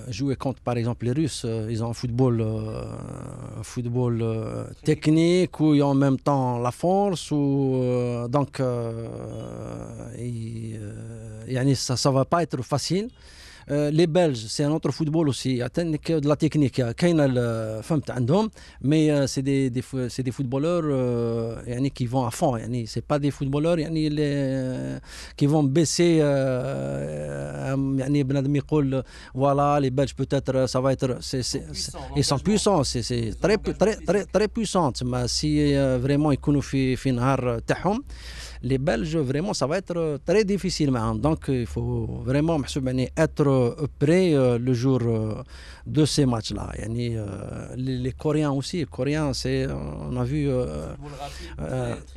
Jouer contre, par exemple, les Russes, ils ont un football technique où il y a en même temps la force. Donc, ça ne va pas être facile. Les Belges, c'est un autre football aussi. Il y a de la technique. Mais c'est des footballeurs qui vont à fond. Ce pas des footballeurs qui vont baisser. Voilà, les Belges, peut-être, ça va être. Ils sont puissants. C'est très, très, très, très puissant. Mais si vraiment ils connaissent في نهار تاعهم, les Belges, vraiment, ça va être très difficile. Donc, il faut vraiment être prêt le jour de ces matchs-là. Les Coréens aussi. Les Coréens, on a vu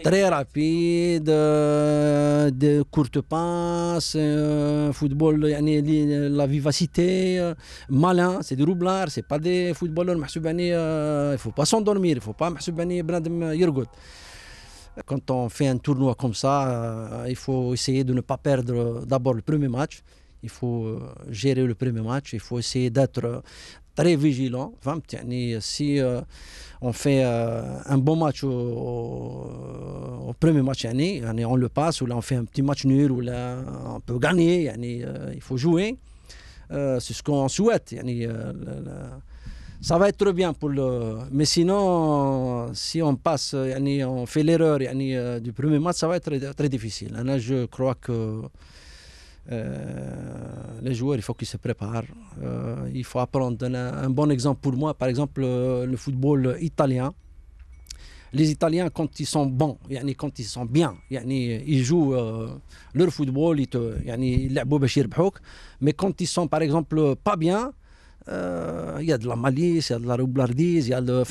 très rapide, de courtes passes, football, la vivacité, malin, c'est des roublards, c'est pas des footballeurs. Il ne faut pas s'endormir, il ne faut pas يرقد. Quand on fait un tournoi comme ça, il faut essayer de ne pas perdre d'abord le premier match. Il faut gérer le premier match. Il faut essayer d'être très vigilant. Si on fait un bon match au premier match, on le passe, ou là on fait un petit match nul, ou là on peut gagner. Il faut jouer. C'est ce qu'on souhaite. Ça va être bien pour le. Mais sinon, si on passe, on fait l'erreur du premier match, ça va être très difficile. Là, je crois que les joueurs, il faut qu'ils se préparent. Il faut apprendre. Un bon exemple pour moi, par exemple, le football italien. Les Italiens, quand ils sont bons, quand ils sont bien, ils jouent leur football, ils لعبوا باش يربحوك. Mais quand ils sont, par exemple, pas bien, il y a de la malice, il y a de la roublardise, il y a de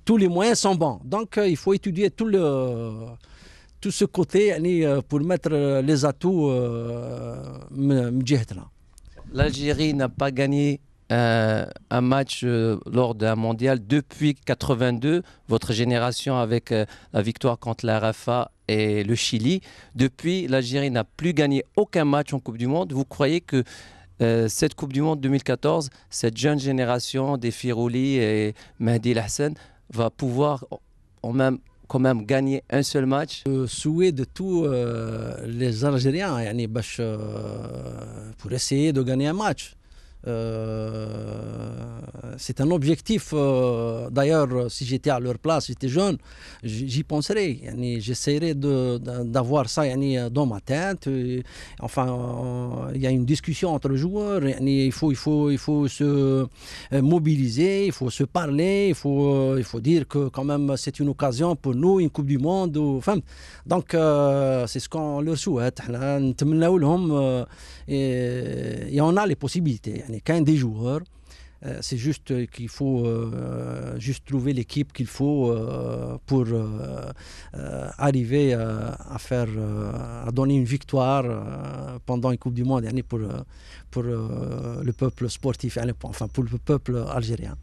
tous les moyens sont bons. Donc il faut étudier tout ce côté pour mettre les atouts. L'Algérie n'a pas gagné un match lors d'un mondial depuis 82, votre génération avec la victoire contre la RFA et le Chili. Depuis, l'Algérie n'a plus gagné aucun match en Coupe du Monde. Vous croyez que cette Coupe du Monde 2014, cette jeune génération des Firouli et Mehdi Hassan va pouvoir quand même gagner un seul match? Le souhait de tous les Algériens pour essayer de gagner un match. C'est un objectif. D'ailleurs, si j'étais à leur place, j'étais jeune, j'y penserais. J'essaierais d'avoir ça dans ma tête. Enfin, il y a une discussion entre les joueurs. Il faut se mobiliser, il faut se parler, il faut dire que quand même c'est une occasion pour nous, une Coupe du Monde. Donc, c'est ce qu'on leur souhaite. Et on a les possibilités. Quand des joueurs, c'est juste qu'il faut juste trouver l'équipe qu'il faut pour arriver à donner une victoire pendant une Coupe du Monde pour le peuple sportif, enfin pour le peuple algérien.